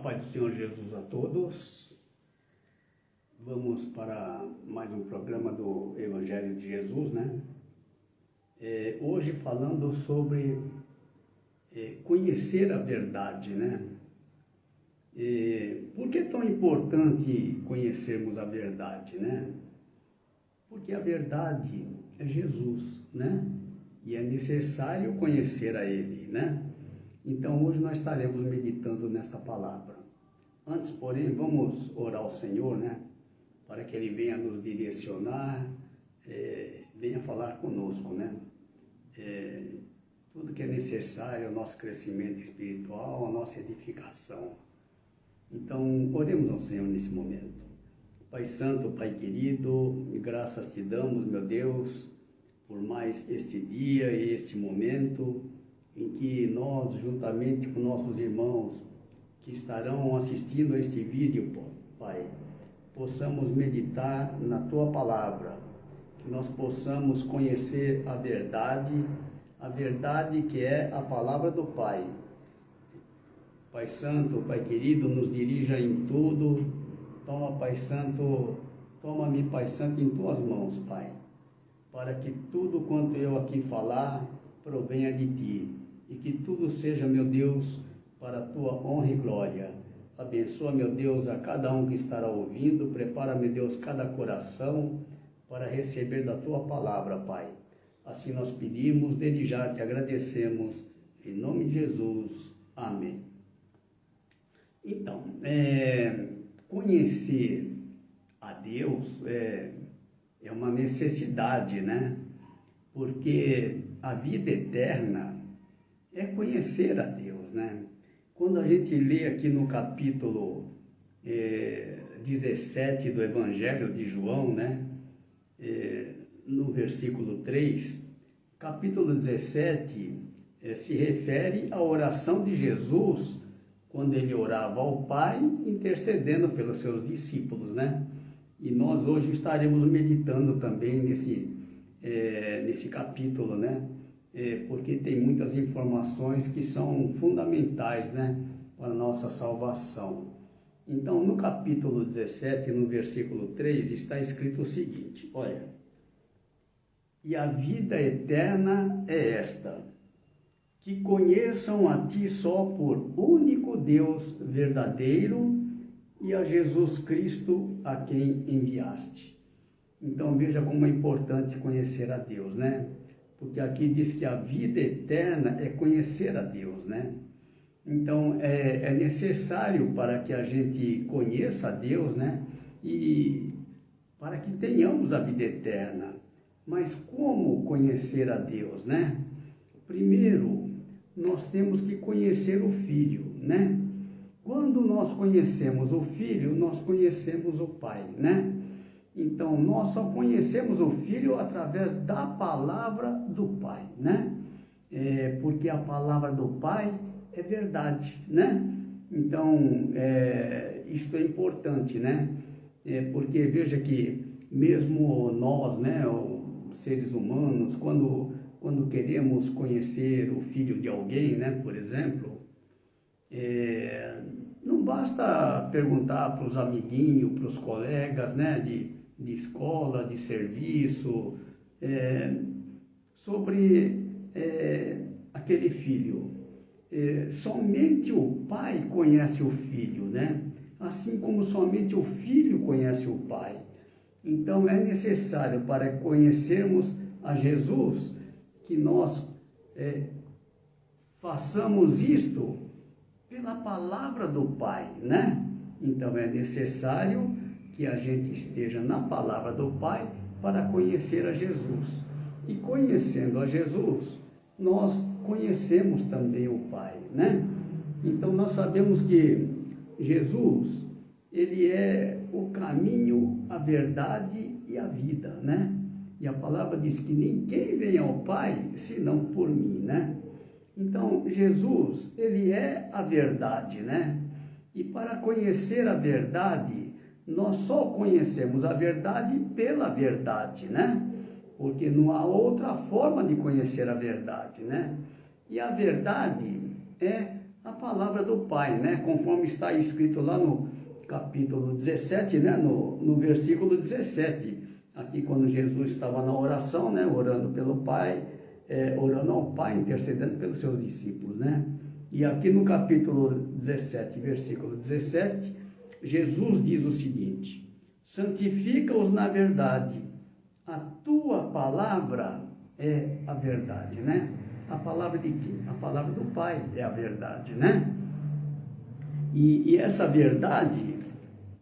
paz do Senhor Jesus a todos. Vamos para mais um programa do Evangelho de Jesus, né? Hoje falando sobre conhecer a verdade, né? Por que é tão importante conhecermos a verdade, né? Porque a verdade é Jesus, né? E é necessário conhecer a Ele, né? Então hoje nós estaremos meditando nesta palavra. Antes, porém, vamos orar ao Senhor, né? Para que Ele venha nos direcionar, venha falar conosco, né? Tudo que é necessário ao nosso crescimento espiritual, à nossa edificação. Então, oremos ao Senhor nesse momento. Pai Santo, Pai querido, graças te damos, meu Deus, por mais este dia e este momento em que nós, juntamente com nossos irmãos que estarão assistindo a este vídeo, Pai, possamos meditar na Tua Palavra, que nós possamos conhecer a verdade que é a Palavra do Pai. Pai Santo, Pai querido, nos dirija em tudo. Toma, Pai Santo, toma-me, Pai Santo, em Tuas mãos, Pai, para que tudo quanto eu aqui falar provenha de Ti, e que tudo seja, meu Deus, para a Tua honra e glória. Abençoa, meu Deus, a cada um que estará ouvindo. Prepara, meu Deus, cada coração para receber da Tua palavra, Pai. Assim nós pedimos, desde já te agradecemos, em nome de Jesus. Amém. Então, conhecer a Deus é uma necessidade, né? Porque a vida eterna é conhecer a Deus, né? Quando a gente lê aqui no capítulo 17 do Evangelho de João, né? No versículo 3, capítulo 17 se refere à oração de Jesus, quando ele orava ao Pai, intercedendo pelos seus discípulos, né? E nós hoje estaremos meditando também nesse capítulo, né? Porque tem muitas informações que são fundamentais, né, para a nossa salvação. Então, no capítulo 17, no versículo 3, está escrito o seguinte, olha: e a vida eterna é esta, que conheçam a Ti só por único Deus verdadeiro e a Jesus Cristo a quem enviaste. Então, veja como é importante conhecer a Deus, né? Porque aqui diz que a vida eterna é conhecer a Deus, né? Então, é necessário para que a gente conheça a Deus, né? E para que tenhamos a vida eterna. Mas como conhecer a Deus, né? Primeiro, nós temos que conhecer o Filho, né? Quando nós conhecemos o Filho, nós conhecemos o Pai, né? Então, nós só conhecemos o Filho através da palavra do Pai, né? Porque a palavra do Pai é verdade, né? Então, isto é importante, né? Porque veja que mesmo nós, né, os seres humanos, quando queremos conhecer o filho de alguém, né, por exemplo, não basta perguntar para os amiguinhos, para os colegas, né, de escola, de serviço, sobre aquele filho. Somente o pai conhece o filho, né? Assim como somente o filho conhece o pai. Então é necessário, para conhecermos a Jesus, que nós façamos isto pela palavra do Pai, né? Então é necessário que a gente esteja na palavra do Pai para conhecer a Jesus. E conhecendo a Jesus, nós conhecemos também o Pai, né? Então nós sabemos que Jesus, Ele é o caminho, a verdade e a vida, né? E a palavra diz que ninguém vem ao Pai senão por mim, né? Então Jesus, Ele é a verdade, né? E para conhecer a verdade, nós só conhecemos a verdade pela verdade, né? Porque não há outra forma de conhecer a verdade, né? E a verdade é a palavra do Pai, né? Conforme está escrito lá no capítulo 17, né? No versículo 17. Aqui quando Jesus estava na oração, né? Orando pelo Pai, orando ao Pai, intercedendo pelos seus discípulos, né? E aqui no capítulo 17, versículo 17, Jesus diz o seguinte: santifica-os na verdade, a tua palavra é a verdade, né? A palavra de quem? A palavra do Pai é a verdade, né? E essa verdade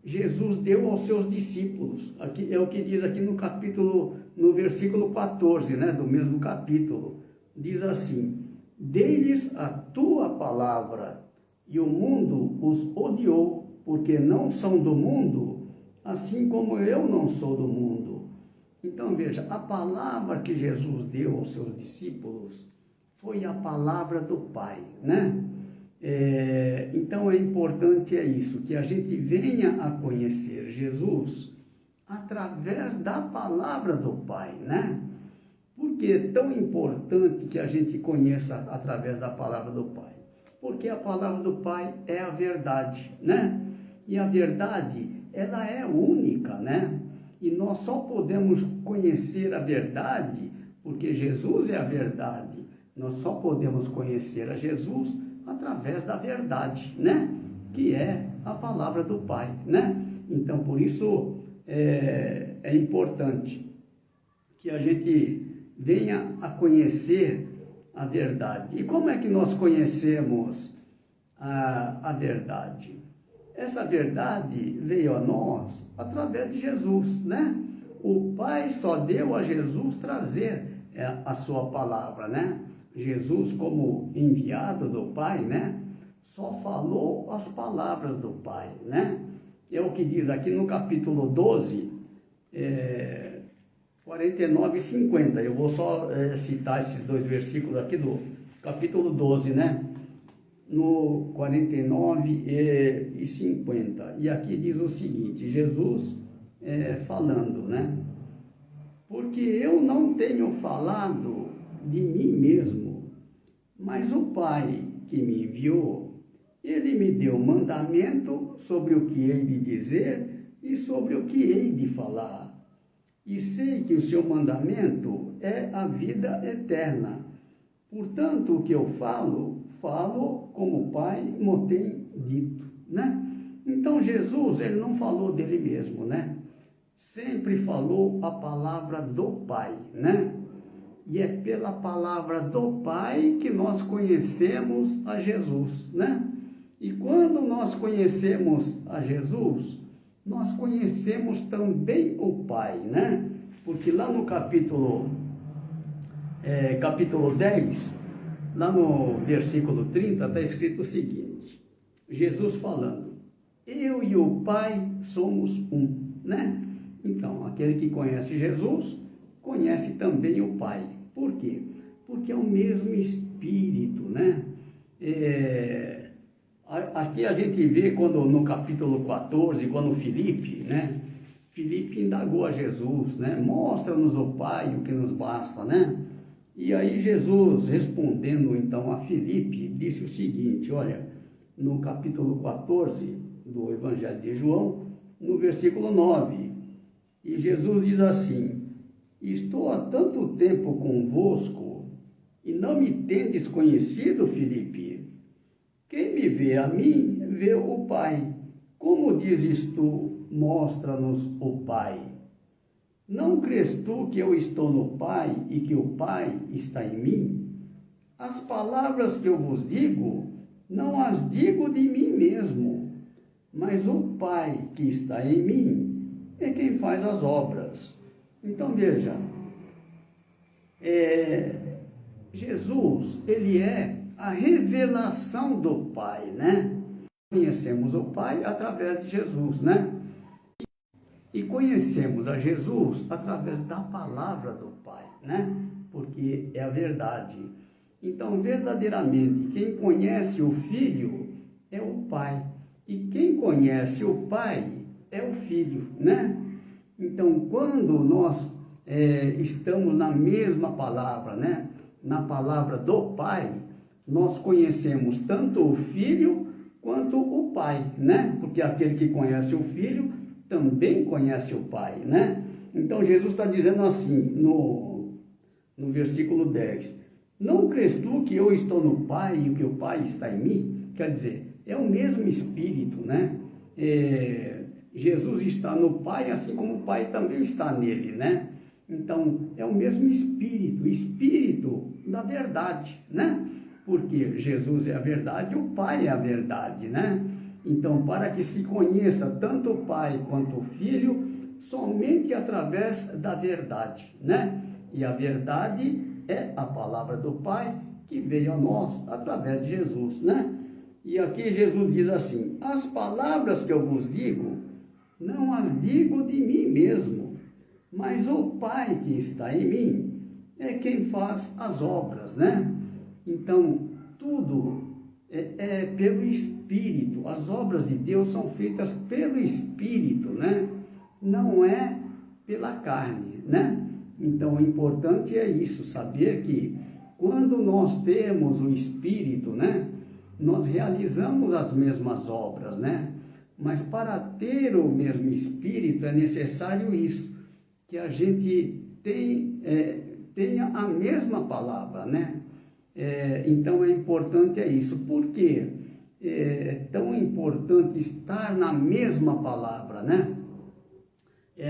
Jesus deu aos seus discípulos. Aqui é o que diz aqui no capítulo, no versículo 14, né, do mesmo capítulo. Diz assim: dei-lhes a tua palavra, e o mundo os odiou, porque não são do mundo, assim como eu não sou do mundo. Então veja, a palavra que Jesus deu aos seus discípulos foi a palavra do Pai, né? Então é importante isso, que a gente venha a conhecer Jesus através da palavra do Pai, né? Por que é tão importante que a gente conheça através da palavra do Pai? Porque a palavra do Pai é a verdade, né? E a verdade, ela é única, né? E nós só podemos conhecer a verdade porque Jesus é a verdade. Nós só podemos conhecer a Jesus através da verdade, né? Que é a palavra do Pai, né? Então, por isso, é importante que a gente venha a conhecer a verdade. E como é que nós conhecemos a verdade? Essa verdade veio a nós através de Jesus, né? O Pai só deu a Jesus trazer a sua palavra, né? Jesus, como enviado do Pai, né? Só falou as palavras do Pai, né? É o que diz aqui no capítulo 12, 49 e 50. Eu vou só citar esses dois versículos aqui do capítulo 12, né? No 49 e 50. E aqui diz o seguinte, Jesus falando, né? Porque eu não tenho falado de mim mesmo, mas o Pai que me enviou, ele me deu mandamento sobre o que hei de dizer e sobre o que hei de falar. E sei que o seu mandamento é a vida eterna. Portanto, o que eu falo como o Pai me tem dito, né? Então, Jesus, ele não falou dele mesmo, né? Sempre falou a palavra do Pai, né? E é pela palavra do Pai que nós conhecemos a Jesus, né? E quando nós conhecemos a Jesus, nós conhecemos também o Pai, né? Porque lá no capítulo 10, lá no versículo 30, está escrito o seguinte, Jesus falando, eu e o Pai somos um, né? Então, aquele que conhece Jesus, conhece também o Pai. Por quê? Porque é o mesmo Espírito, né? Aqui a gente vê quando no capítulo 14, quando Filipe, né? Filipe indagou a Jesus, né? Mostra-nos o Pai, o que nos basta, né? E aí Jesus, respondendo então a Filipe, disse o seguinte, olha, no capítulo 14 do Evangelho de João, no versículo 9, e Jesus diz assim, estou há tanto tempo convosco e não me tendes conhecido, Filipe? Quem me vê a mim, vê o Pai. Como dizes tu, mostra-nos o Pai. Não crês tu que eu estou no Pai e que o Pai está em mim? As palavras que eu vos digo, não as digo de mim mesmo, mas o Pai que está em mim é quem faz as obras. Então veja, Jesus, ele é a revelação do Pai, né? Conhecemos o Pai através de Jesus, né? E conhecemos a Jesus através da palavra do Pai, né? Porque é a verdade. Então, verdadeiramente, quem conhece o Filho é o Pai. E quem conhece o Pai é o Filho, né? Então, quando nós estamos na mesma palavra, né? Na palavra do Pai, nós conhecemos tanto o Filho quanto o Pai, né? Porque aquele que conhece o Filho também conhece o Pai, né? Então Jesus está dizendo assim, no versículo 10, não crês tu que eu estou no Pai e que o Pai está em mim? Quer dizer, é o mesmo Espírito, né? Jesus está no Pai, assim como o Pai também está nele, né? Então, é o mesmo Espírito, Espírito da verdade, né? Porque Jesus é a verdade e o Pai é a verdade, né? Então, para que se conheça tanto o Pai quanto o Filho, somente através da verdade, né? E a verdade é a palavra do Pai que veio a nós através de Jesus, né? E aqui Jesus diz assim, as palavras que eu vos digo, não as digo de mim mesmo, mas o Pai que está em mim é quem faz as obras, né? Então, tudo é pelo Espírito, as obras de Deus são feitas pelo Espírito, né? Não é pela carne, né? Então, o importante é isso, saber que quando nós temos o Espírito, né? Nós realizamos as mesmas obras, né? Mas para ter o mesmo Espírito é necessário isso, que a gente tenha a mesma palavra, né? Então é importante isso. Por que é tão importante estar na mesma palavra, né?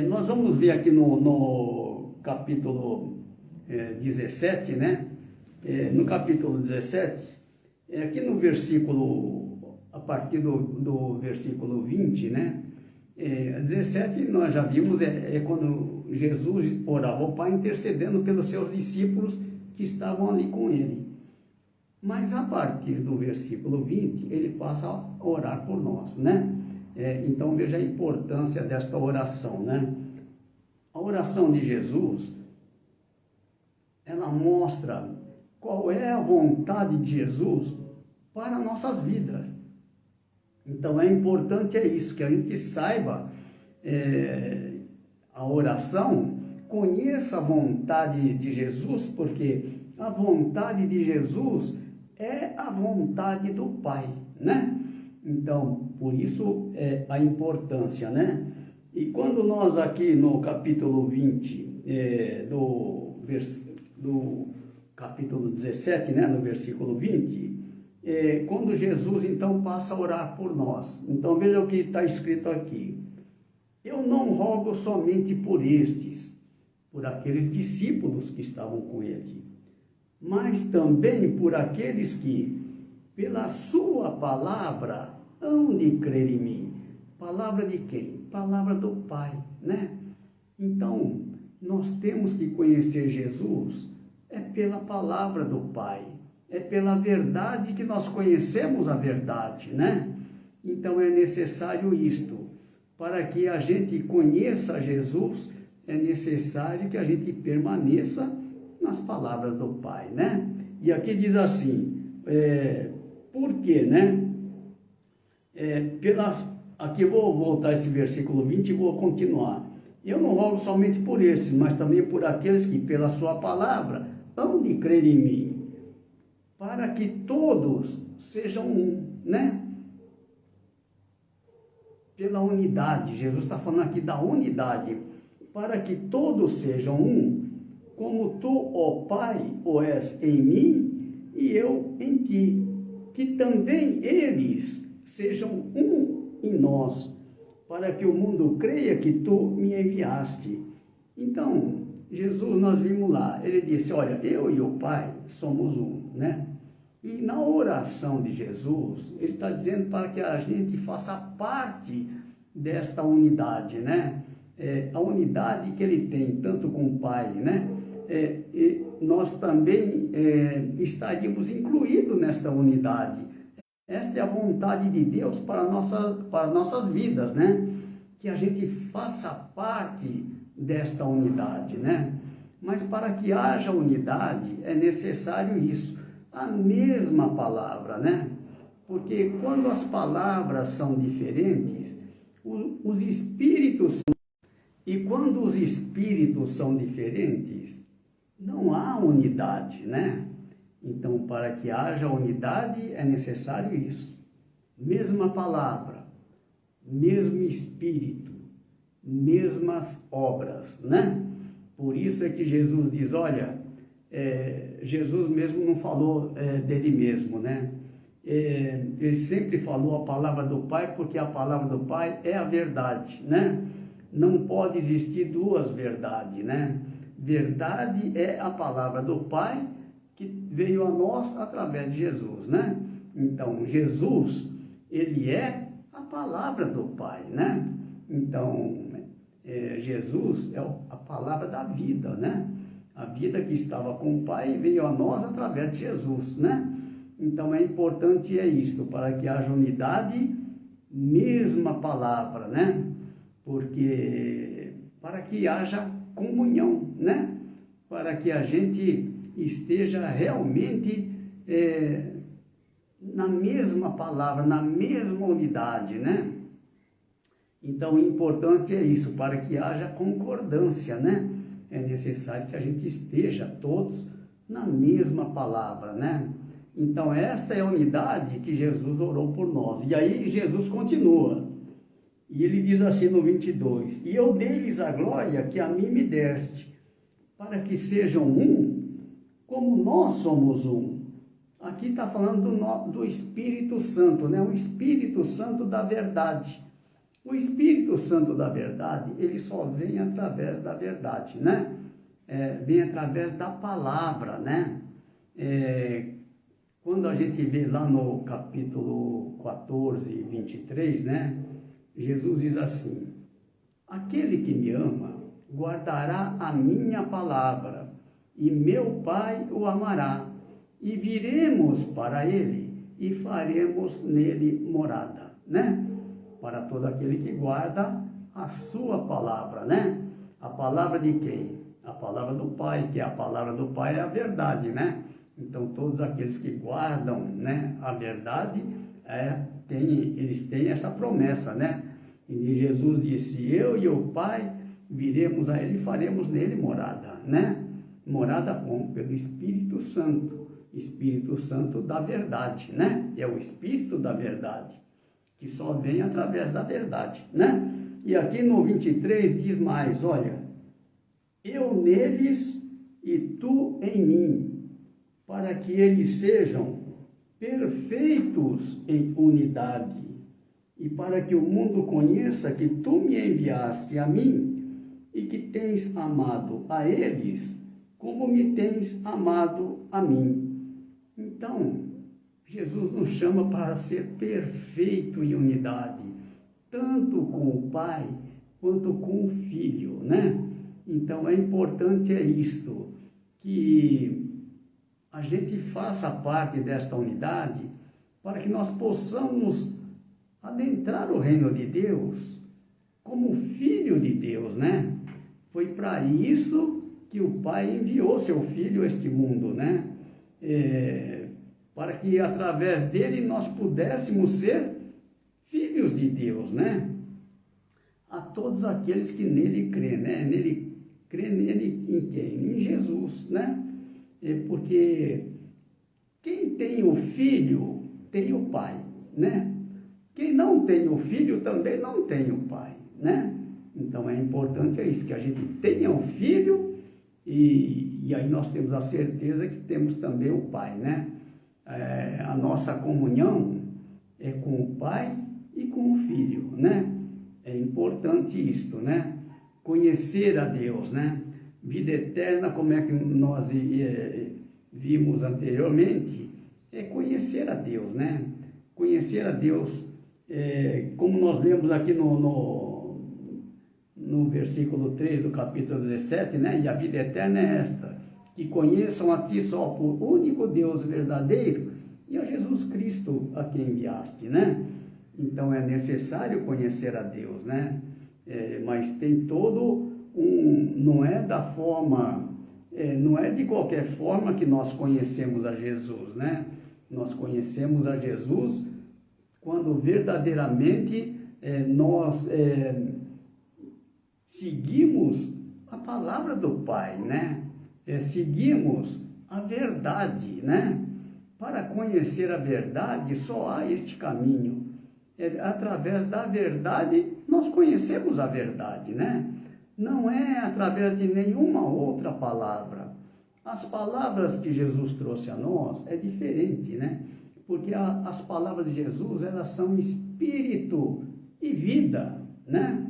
Nós vamos ver aqui no capítulo 17, né? No capítulo 17, aqui no versículo, a partir do versículo 20, né? 17 nós já vimos, quando Jesus orava ao Pai intercedendo pelos seus discípulos que estavam ali com ele. Mas a partir do versículo 20, ele passa a orar por nós, né? Então veja a importância desta oração, né? A oração de Jesus, ela mostra qual é a vontade de Jesus para nossas vidas. Então é importante isso, que a gente saiba a oração, conheça a vontade de Jesus, porque a vontade de Jesus é a vontade do Pai, né? Então, por isso a importância, né? E quando nós aqui no capítulo 20 do capítulo 17, né, no versículo 20, quando Jesus então passa a orar por nós. Então veja o que está escrito aqui. Eu não rogo somente por estes, por aqueles discípulos que estavam com ele, mas também por aqueles que, pela sua palavra, hão de crer em mim. Palavra de quem? Palavra do Pai, né? Então, nós temos que conhecer Jesus pela palavra do Pai. É pela verdade que nós conhecemos a verdade, né? Então é necessário isto. Para que a gente conheça Jesus, é necessário que a gente permaneça nas palavras do Pai, né? E aqui diz assim, por quê, né? Aqui eu vou voltar esse versículo 20 e vou continuar. Eu não rogo somente por esses, mas também por aqueles que, pela sua palavra, hão de crer em mim, para que todos sejam um, né? Pela unidade, Jesus está falando aqui da unidade, para que todos sejam um, como tu, ó Pai, o és em mim e eu em ti, que também eles sejam um em nós, para que o mundo creia que tu me enviaste. Então, Jesus, nós vimos lá, ele disse, olha, eu e o Pai somos um, né? E na oração de Jesus, ele está dizendo para que a gente faça parte desta unidade, né? A unidade que ele tem, tanto com o Pai, né? E nós também estaríamos incluídos nesta unidade. Esta é a vontade de Deus para nossas vidas, né? Que a gente faça parte desta unidade, né? Mas para que haja unidade, é necessário isso, a mesma palavra, né? Porque quando as palavras são diferentes, os espíritos... E quando os espíritos são diferentes, não há unidade, né? Então, para que haja unidade, é necessário isso. Mesma palavra, mesmo Espírito, mesmas obras, né? Por isso é que Jesus diz, olha, Jesus mesmo não falou dele mesmo, né? Ele sempre falou a palavra do Pai, porque a palavra do Pai é a verdade, né? Não pode existir duas verdades, né? Verdade é a palavra do Pai que veio a nós através de Jesus, né? Então, Jesus, ele é a palavra do Pai, né? Então, Jesus é a palavra da vida, né? A vida que estava com o Pai veio a nós através de Jesus, né? Então, é importante isto, para que haja unidade, mesma palavra, né? Porque, para que haja comunhão, né? Para que a gente esteja realmente na mesma palavra, na mesma unidade, né? Então, o importante é isso, para que haja concordância, né? É necessário que a gente esteja todos na mesma palavra, né? Então, essa é a unidade que Jesus orou por nós. E aí, Jesus continua. E ele diz assim no 22, e eu dei-lhes a glória que a mim me deste, para que sejam um, como nós somos um. Aqui está falando do Espírito Santo, né? O Espírito Santo da verdade. O Espírito Santo da verdade, ele só vem através da verdade, né? Vem através da palavra, né? Quando a gente vê lá no capítulo 14, 23, né? Jesus diz assim, aquele que me ama guardará a minha palavra, e meu Pai o amará, e viremos para ele, e faremos nele morada, né? Para todo aquele que guarda a sua palavra, né? A palavra de quem? A palavra do Pai, que a palavra do Pai é a verdade, né? Então, todos aqueles que guardam, né, a verdade, eles têm essa promessa, né? E Jesus disse, eu e o Pai viremos a ele e faremos nele morada, né? Morada como? Pelo Espírito Santo da verdade, né? É o Espírito da verdade, que só vem através da verdade, né? E aqui no 23 diz mais, olha, eu neles e tu em mim, para que eles sejam perfeitos em unidade, e para que o mundo conheça que tu me enviaste a mim, e que tens amado a eles, como me tens amado a mim. Então, Jesus nos chama para ser perfeito em unidade, tanto com o Pai, quanto com o Filho, né? Então, é importante isto, que a gente faça parte desta unidade, para que nós possamos adentrar o reino de Deus, como filho de Deus, né? Foi para isso que o Pai enviou seu Filho a este mundo, né? Para que através dele nós pudéssemos ser filhos de Deus, né? A todos aqueles que nele crêem, né? Crê nele em quem? Em Jesus, né? Porque quem tem o Filho tem o Pai, né? Quem não tem o Filho também não tem o Pai, né? Então é importante isso, que a gente tenha o Filho e aí nós temos a certeza que temos também o Pai, né? A nossa comunhão é com o Pai e com o Filho, né? É importante isto, né? Conhecer a Deus, né? Vida eterna, como é que nós vimos anteriormente, é conhecer a Deus, né? Conhecer a Deus, como nós lemos aqui no versículo 3 do capítulo 17, né? E a vida eterna é esta, que conheçam a Ti só por único Deus verdadeiro e a Jesus Cristo a quem enviaste, né? Então é necessário conhecer a Deus, né? Mas tem todo não é da forma, não é de qualquer forma que nós conhecemos a Jesus, né? Nós conhecemos a Jesus quando verdadeiramente nós seguimos a palavra do Pai, né? Seguimos a verdade, né? Para conhecer a verdade, só há este caminho. Através da verdade, nós conhecemos a verdade, né? Não é através de nenhuma outra palavra. As palavras que Jesus trouxe a nós é diferente, né? Porque as palavras de Jesus, elas são espírito e vida, né?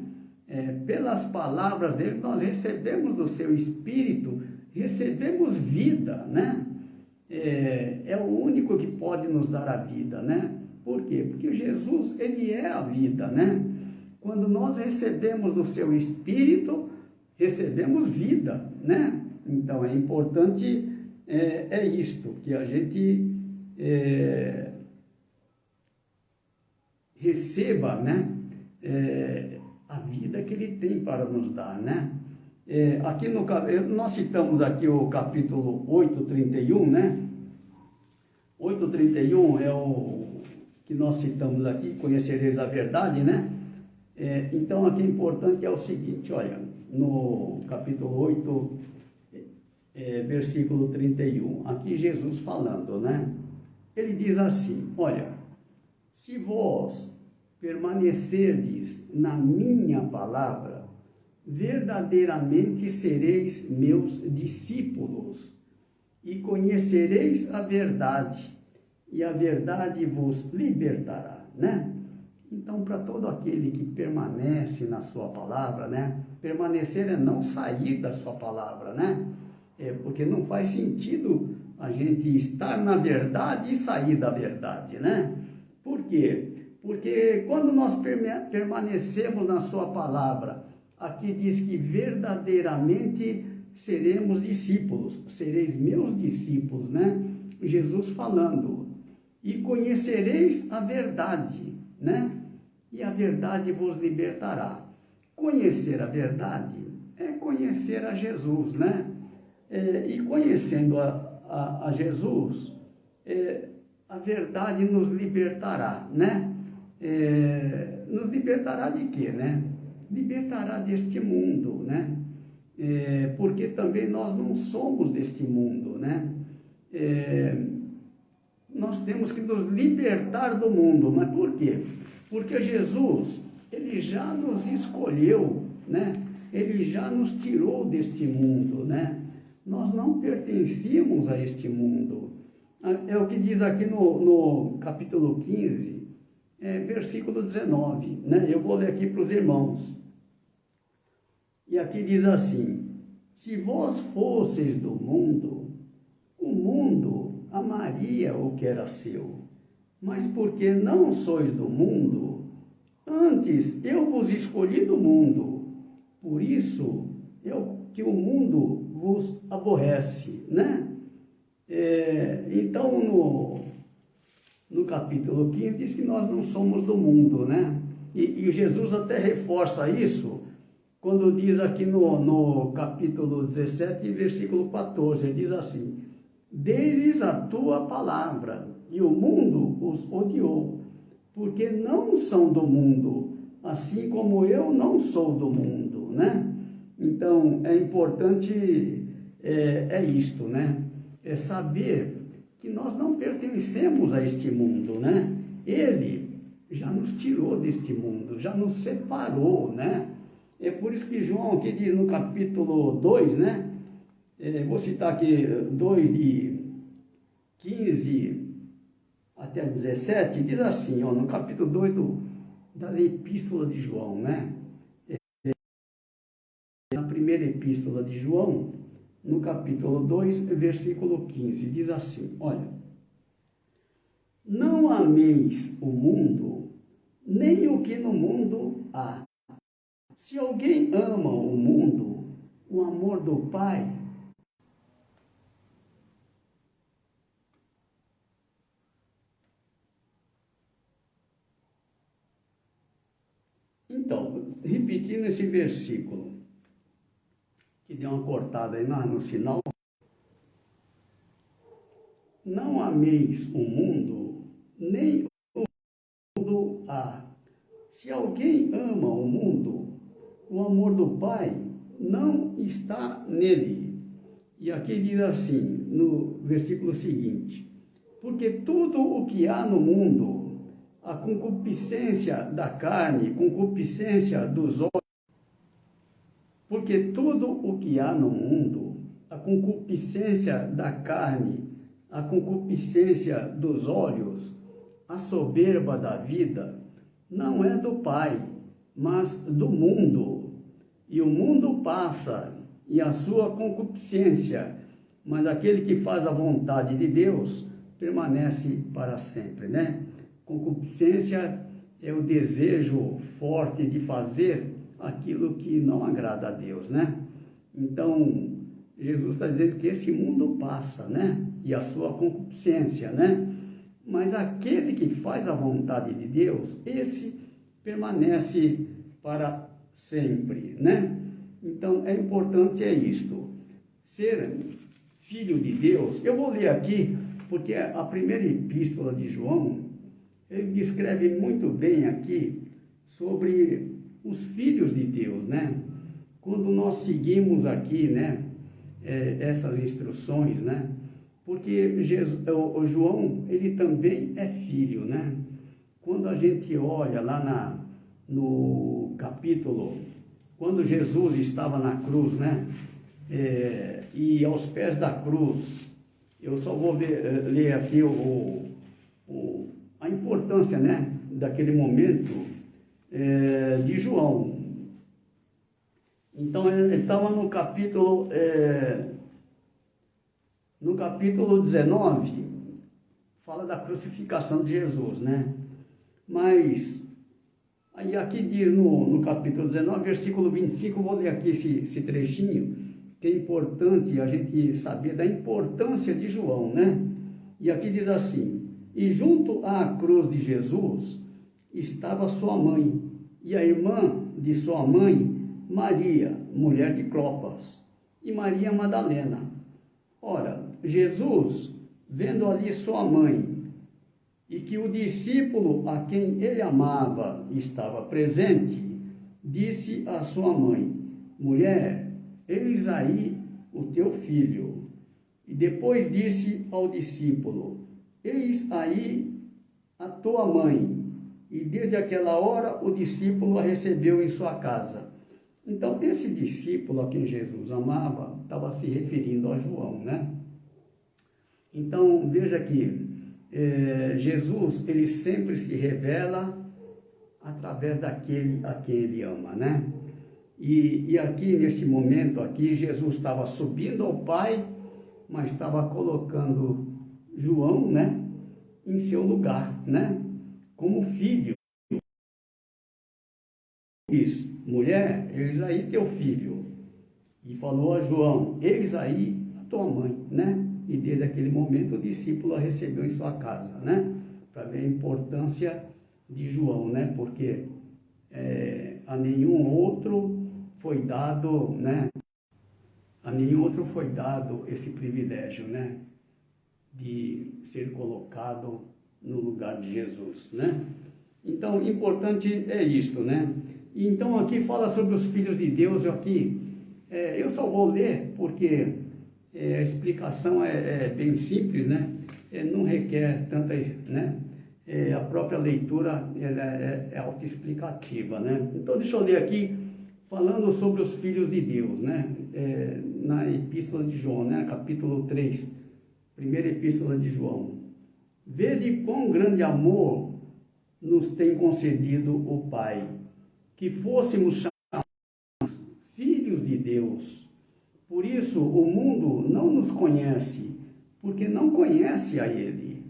Pelas palavras dele, nós recebemos do seu espírito, recebemos vida, né? É o único que pode nos dar a vida, né? Por quê? Porque Jesus, ele é a vida, né? Quando nós recebemos do seu espírito, recebemos vida, né? Então, é importante, isto, que a gente receba, né? A vida que ele tem para nos dar, né? Aqui nós citamos aqui o capítulo 8:31, né? 8:31 é o que nós citamos aqui, conhecereis a verdade, né? Então, aqui é importante é o seguinte, olha, no capítulo 8, versículo 31, aqui Jesus falando, né? Ele diz assim, olha, se vós permanecerdes na minha palavra, verdadeiramente sereis meus discípulos e conhecereis a verdade, e a verdade vos libertará, né? Então, para todo aquele que permanece na sua palavra, né? Permanecer é não sair da sua palavra, né? Porque não faz sentido a gente estar na verdade e sair da verdade, né? Por quê? Porque quando nós permanecemos na sua palavra, aqui diz que verdadeiramente seremos discípulos, sereis meus discípulos, né? Jesus falando, e conhecereis a verdade, né? E a verdade vos libertará. Conhecer a verdade é conhecer a Jesus, né? E conhecendo a Jesus, a verdade nos libertará, né? Nos libertará de quê, né? Libertará deste mundo, né? Porque também nós não somos deste mundo, né? Nós temos que nos libertar do mundo, mas por quê? Porque Jesus, ele já nos escolheu, né? Ele já nos tirou deste mundo, né? Nós não pertencíamos a este mundo. É o que diz aqui no capítulo 15, versículo 19, né? Eu vou ler aqui para os irmãos. E aqui diz assim, se vós fosseis do mundo, o mundo amaria o que era seu. Mas porque não sois do mundo, antes eu vos escolhi do mundo. Por isso que o mundo vos aborrece, né? Então, no capítulo 15, diz que nós não somos do mundo, né? E Jesus até reforça isso, quando diz aqui no capítulo 17, versículo 14, ele diz assim, dê-lhes a tua palavra, e o mundo os odiou, porque não são do mundo, assim como eu não sou do mundo, né? Então, é importante, isto, né? É saber que nós não pertencemos a este mundo, né? Ele já nos tirou deste mundo, já nos separou, né? É por isso que João, que diz no capítulo 2, né? Vou citar aqui 2 de 15 até 17, diz assim, ó, no capítulo 2 das epístolas de João, né? Na primeira epístola de João, no capítulo 2, versículo 15, diz assim, olha, não ameis o mundo, nem o que no mundo há. Se alguém ama o mundo, o amor do Pai Então, repetindo esse versículo, que deu uma cortada aí no sinal, não ameis o mundo, nem o mundo há. Se alguém ama o mundo, o amor do Pai não está nele. E aqui diz assim, no versículo seguinte: porque tudo o que há no mundo, a concupiscência da carne, concupiscência dos olhos, porque tudo o que há no mundo, a concupiscência da carne, a concupiscência dos olhos, a soberba da vida, não é do Pai, mas do mundo. E o mundo passa, e a sua concupiscência, mas aquele que faz a vontade de Deus permanece para sempre, né? Concupiscência é o desejo forte de fazer aquilo que não agrada a Deus, né? Então, Jesus está dizendo que esse mundo passa, né? E a sua concupiscência, né? Mas aquele que faz a vontade de Deus, esse permanece para sempre, né? Então, é importante isto, ser filho de Deus. Eu vou ler aqui, porque a primeira epístola de João, ele descreve muito bem aqui sobre os filhos de Deus, né? Quando nós seguimos aqui, né, essas instruções, né? Porque o João, ele também é filho, né? Quando a gente olha lá no capítulo, quando Jesus estava na cruz, né? E aos pés da cruz, eu só vou ler aqui a importância, né, daquele momento de João. Então, ele estava no capítulo 19, fala da crucificação de Jesus, né? Mas, aí aqui diz no capítulo 19, versículo 25, vou ler aqui esse trechinho, que é importante a gente saber da importância de João, né? E aqui diz assim: e junto à cruz de Jesus estava sua mãe, e a irmã de sua mãe, Maria, mulher de Clopas, e Maria Madalena. Ora, Jesus, vendo ali sua mãe, e que o discípulo a quem ele amava estava presente, disse à sua mãe: mulher, eis aí o teu filho. E depois disse ao discípulo: eis aí a tua mãe. E desde aquela hora o discípulo a recebeu em sua casa. Então, esse discípulo a quem Jesus amava estava se referindo a João, né? Então, veja que Jesus, ele sempre se revela através daquele a quem ele ama, né? E aqui, nesse momento aqui, Jesus estava subindo ao Pai, mas estava colocando João, né, em seu lugar, né? Como filho. Diz: mulher, eis aí teu filho. E falou a João: eis aí a tua mãe, né? E desde aquele momento o discípulo a recebeu em sua casa, né? Para ver a importância de João, né? Porque a nenhum outro foi dado, né? A nenhum outro foi dado esse privilégio, né? De ser colocado no lugar de Jesus, né? Então, importante é isto, né? Então, aqui fala sobre os filhos de Deus. Aqui, eu só vou ler porque a explicação é bem simples, né? Não requer tanta, né? A própria leitura ela é autoexplicativa, né? Então, deixa eu ler aqui, falando sobre os filhos de Deus, né? Na Epístola de João, né? Capítulo 3, primeira Epístola de João. Vede quão grande amor nos tem concedido o Pai, que fôssemos chamados filhos de Deus. Por isso o mundo não nos conhece, porque não conhece a Ele.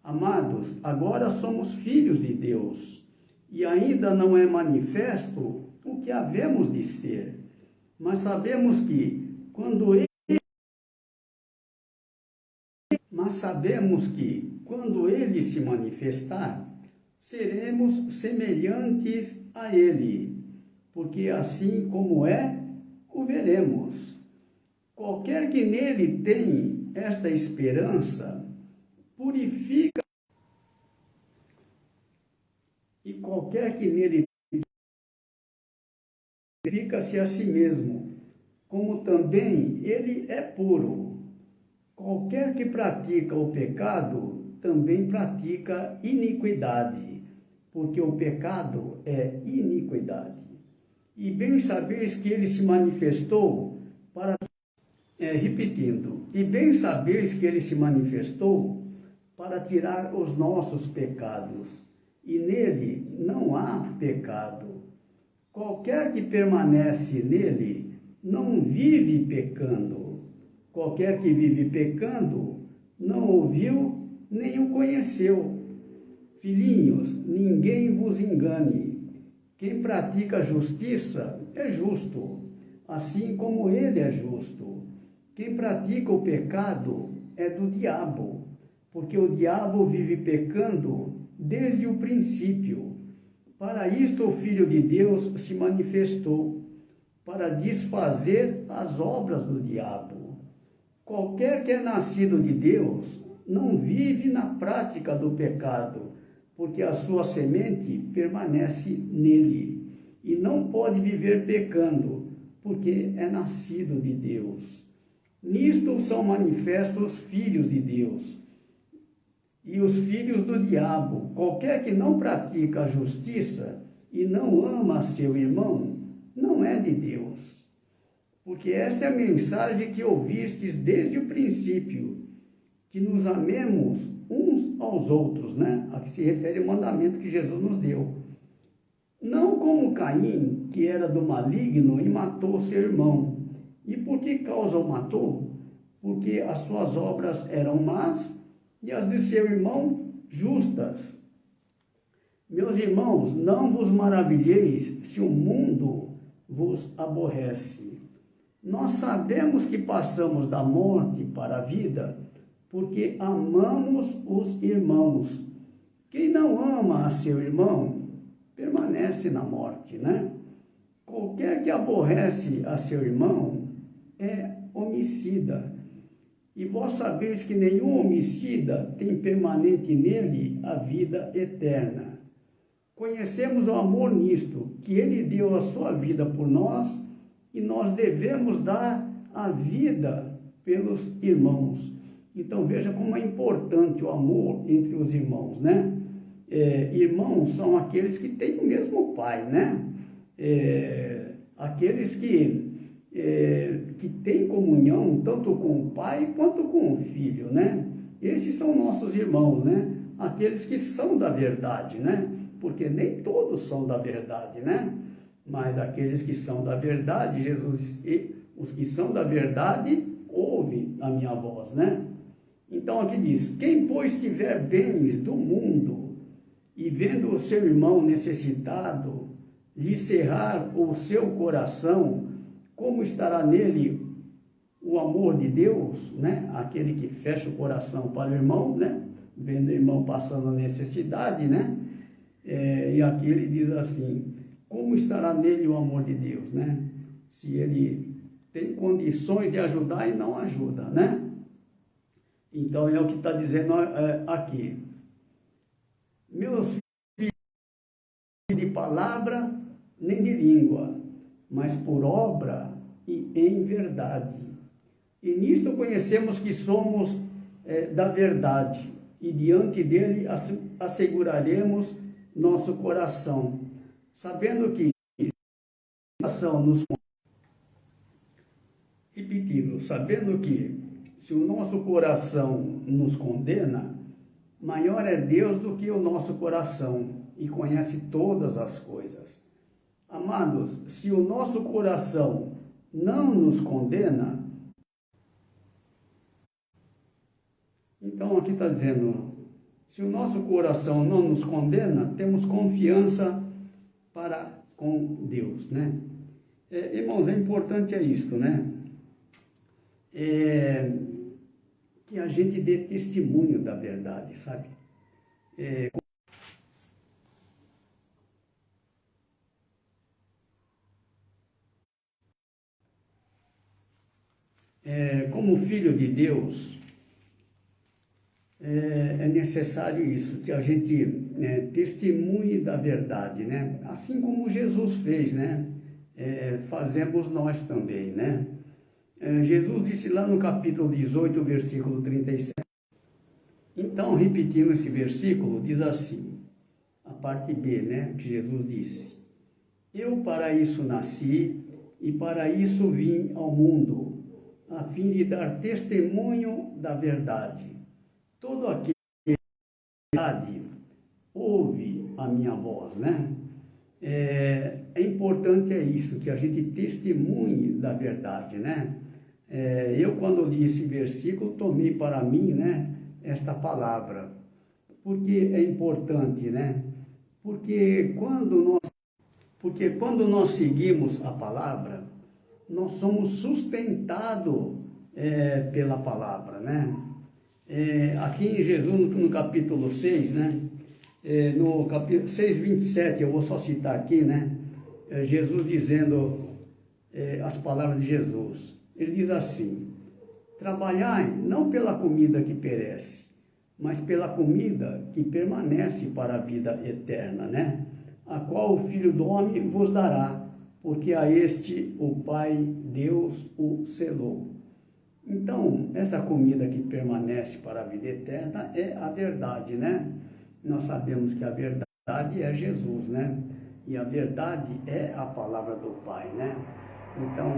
Amados, agora somos filhos de Deus, e ainda não é manifesto o que havemos de ser. Mas sabemos que quando Ele se manifestar, seremos semelhantes a Ele, porque assim como o veremos. Qualquer que nele tem esta esperança, purifica, e qualquer que nele purifica-se a si mesmo, como também ele é puro. Qualquer que pratica o pecado também pratica iniquidade, porque o pecado é iniquidade. E bem sabeis que ele se manifestou para... repetindo, e bem sabeis que ele se manifestou para tirar os nossos pecados, e nele não há pecado. Qualquer que permanece nele não vive pecando. Qualquer que vive pecando não ouviu nem o conheceu. Filhinhos, ninguém vos engane. Quem pratica a justiça é justo, assim como ele é justo. Quem pratica o pecado é do diabo, porque o diabo vive pecando desde o princípio. Para isto o Filho de Deus se manifestou, para desfazer as obras do diabo. Qualquer que é nascido de Deus não vive na prática do pecado, porque a sua semente permanece nele, e não pode viver pecando, porque é nascido de Deus. Nisto são manifestos os filhos de Deus e os filhos do diabo. Qualquer que não pratica a justiça e não ama seu irmão, não é de Deus. Porque esta é a mensagem que ouvistes desde o princípio, que nos amemos uns aos outros, né? A que se refere ao mandamento que Jesus nos deu. Não como Caim, que era do maligno e matou seu irmão. E por que causa o matou? Porque as suas obras eram más e as de seu irmão justas. Meus irmãos, não vos maravilheis se o mundo vos aborrece. Nós sabemos que passamos da morte para a vida, porque amamos os irmãos. Quem não ama a seu irmão, permanece na morte, né? Qualquer que aborrece a seu irmão é homicida. E vós sabeis que nenhum homicida tem permanente nele a vida eterna. Conhecemos o amor nisto, que ele deu a sua vida por nós, e nós devemos dar a vida pelos irmãos. Então veja como é importante o amor entre os irmãos, né? Irmãos são aqueles que têm o mesmo pai, né? Aqueles que têm comunhão tanto com o pai quanto com o filho, né? Esses são nossos irmãos, né? Aqueles que são da verdade, né? Porque nem todos são da verdade, né? Mas aqueles que são da verdade, Jesus, os que são da verdade, ouvem a minha voz, né? Então aqui diz, quem pois tiver bens do mundo e vendo o seu irmão necessitado, lhe cerrar o seu coração, como estará nele o amor de Deus, né? Aquele que fecha o coração para o irmão, né? Vendo o irmão passando a necessidade, né? E aqui ele diz assim, como estará nele o amor de Deus, né? Se ele tem condições de ajudar e não ajuda, né? Então é o que está dizendo aqui. Meus filhos, de palavra nem de língua, mas por obra e em verdade. E nisto conhecemos que somos da verdade, e diante dele asseguraremos nosso coração, sabendo que sabendo que se o nosso coração nos condena, maior é Deus do que o nosso coração, e conhece todas as coisas. Amados, se o nosso coração não nos condena, então aqui está dizendo, se o nosso coração não nos condena, temos confiança para com Deus, né? Irmãos, é importante isto, né? Que a gente dê testemunho da verdade, sabe? Como filho de Deus, é necessário isso, que a gente testemunhe da verdade, né? Assim como Jesus fez, né? Fazemos nós também, né? Jesus disse lá no capítulo 18, versículo 37. Então, repetindo esse versículo, diz assim, a parte B, né, que Jesus disse: Eu para isso nasci e para isso vim ao mundo, a fim de dar testemunho da verdade. Todo aquele que verdade ouve a minha voz, né? É importante isso, que a gente testemunhe da verdade, né? Eu, quando li esse versículo, tomei para mim, né, esta palavra, porque é importante, né? Porque quando nós seguimos a palavra, nós somos sustentados pela palavra, né? Aqui em Jesus, no capítulo 6, né? No capítulo 6, 27, eu vou só citar aqui, né? Jesus dizendo as palavras de Jesus. Ele diz assim: trabalhai não pela comida que perece, mas pela comida que permanece para a vida eterna, né? A qual o Filho do Homem vos dará, porque a este o Pai Deus o selou. Então, essa comida que permanece para a vida eterna é a verdade, né? Nós sabemos que a verdade é Jesus, né? E a verdade é a palavra do Pai, né? Então,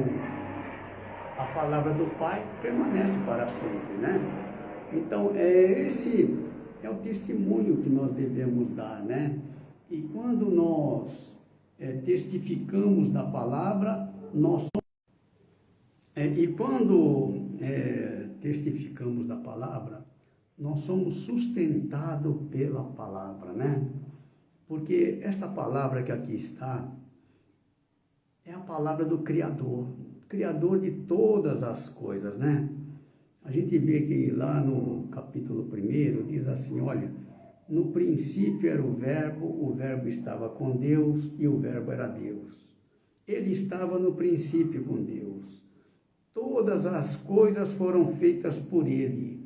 a palavra do Pai permanece para sempre, né? Então, esse é o testemunho que nós devemos dar, né? E quando nós testificamos da palavra, testificamos da palavra, nós somos sustentados pela palavra, né? Porque esta palavra que aqui está é a palavra do Criador de todas as coisas, né? A gente vê que lá no capítulo 1 diz assim, olha, no princípio era o Verbo estava com Deus e o Verbo era Deus. Ele estava no princípio com Deus. Todas as coisas foram feitas por Ele.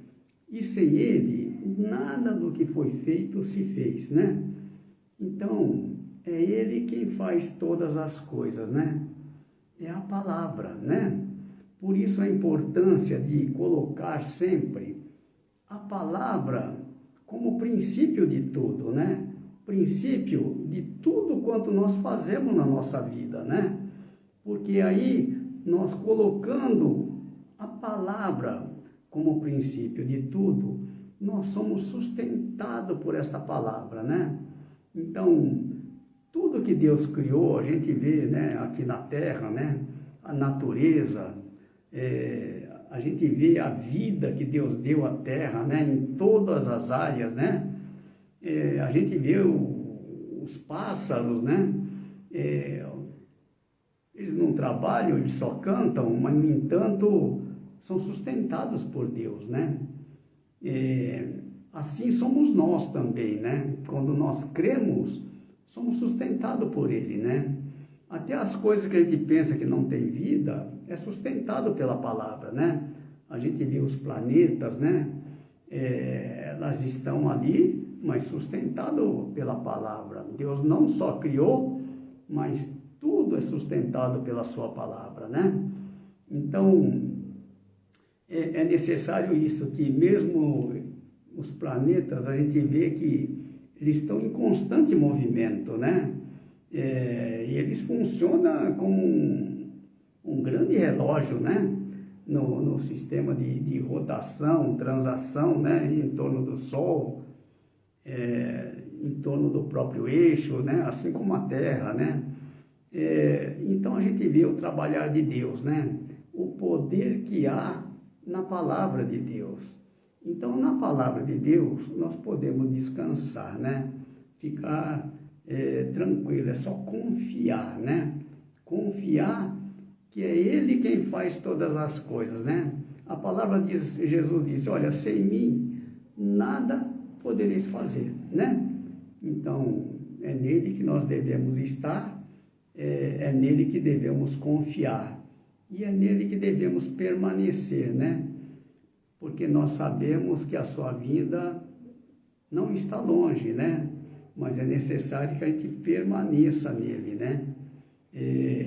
E sem Ele, nada do que foi feito se fez, né? Então, é Ele quem faz todas as coisas, né? É a palavra, né? Por isso a importância de colocar sempre a palavra como princípio de tudo, né? Princípio de tudo quanto nós fazemos na nossa vida, né? Porque aí, nós colocando a palavra como princípio de tudo, nós somos sustentados por esta palavra, né? Então, tudo que Deus criou, a gente vê, né, aqui na terra, né? A natureza, a gente vê a vida que Deus deu à terra, né? Em todas as áreas, né? A gente vê os pássaros, né? Eles não trabalham, eles só cantam, mas, no entanto, são sustentados por Deus, né? Assim somos nós também, né? Quando nós cremos, somos sustentados por Ele, né? Até as coisas que a gente pensa que não tem vida, é sustentado pela palavra, né? A gente vê os planetas, né? Elas estão ali, mas sustentado pela palavra. Deus não só criou, mas tudo é sustentado pela sua palavra, né? Então, é necessário isso, que mesmo os planetas, a gente vê que eles estão em constante movimento, né? E eles funcionam como um grande relógio, né? No sistema de rotação, transação, né? Em torno do Sol, em torno do próprio eixo, né? Assim como a Terra, né? Então a gente vê o trabalhar de Deus, né? O poder que há na palavra de Deus. Então, na palavra de Deus, nós podemos descansar, né? Ficar tranquilo, é só confiar, né? Confiar que é Ele quem faz todas as coisas, né? A palavra diz, Jesus disse, olha, sem mim nada podereis fazer, né? Então, é nele que nós devemos estar, é nele que devemos confiar e é nele que devemos permanecer, né? Porque nós sabemos que a sua vinda não está longe, né? Mas é necessário que a gente permaneça nele, né?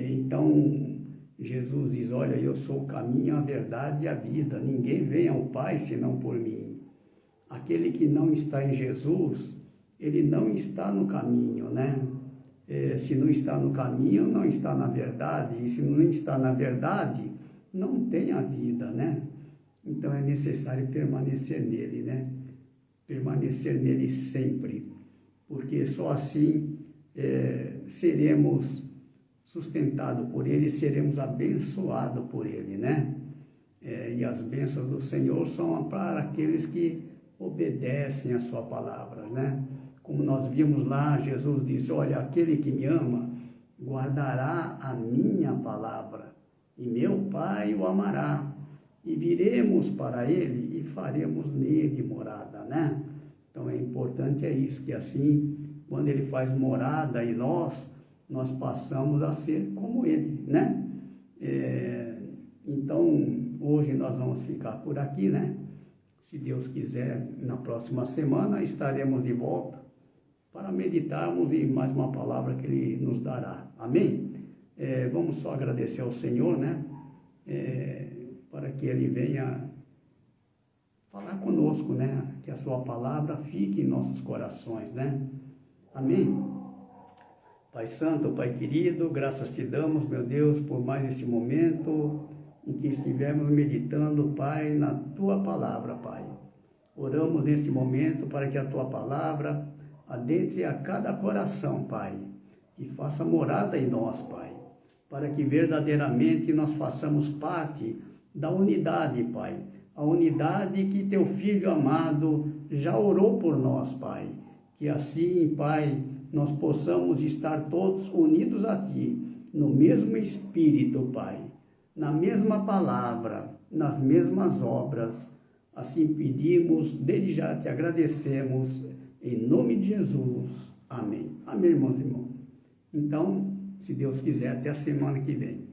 Então, Jesus diz, olha, eu sou o caminho, a verdade e a vida. Ninguém vem ao Pai senão por mim. Aquele que não está em Jesus, ele não está no caminho, né? Se não está no caminho, não está na verdade. E se não está na verdade, não tem a vida, né? Então é necessário permanecer nele, né? Permanecer nele sempre. Porque só assim seremos sustentados por ele, seremos abençoados por ele, né? E as bênçãos do Senhor são para aqueles que obedecem a sua palavra, né? Como nós vimos lá, Jesus disse, olha, aquele que me ama guardará a minha palavra, e meu Pai o amará, e viremos para ele e faremos nele morada, né? Então é importante isso, que assim, quando ele faz morada em nós passamos a ser como ele, né? Então, hoje nós vamos ficar por aqui, né? Se Deus quiser, na próxima semana estaremos de volta para meditarmos em mais uma palavra que Ele nos dará. Amém? Vamos só agradecer ao Senhor, né? Para que Ele venha falar conosco, né? Que a Sua palavra fique em nossos corações, né? Amém? Pai Santo, Pai querido, graças te damos, meu Deus, por mais este momento em que estivemos meditando, Pai, na Tua palavra, Pai. Oramos neste momento para que a Tua palavra adentre a cada coração, Pai, e faça morada em nós, Pai, para que verdadeiramente nós façamos parte da unidade, Pai, a unidade que Teu Filho amado já orou por nós, Pai, que assim, Pai, nós possamos estar todos unidos a Ti, no mesmo Espírito, Pai, na mesma palavra, nas mesmas obras. Assim pedimos, desde já te agradecemos, em nome de Jesus. Amém. Amém, irmãos e irmãos. Então, se Deus quiser, até a semana que vem.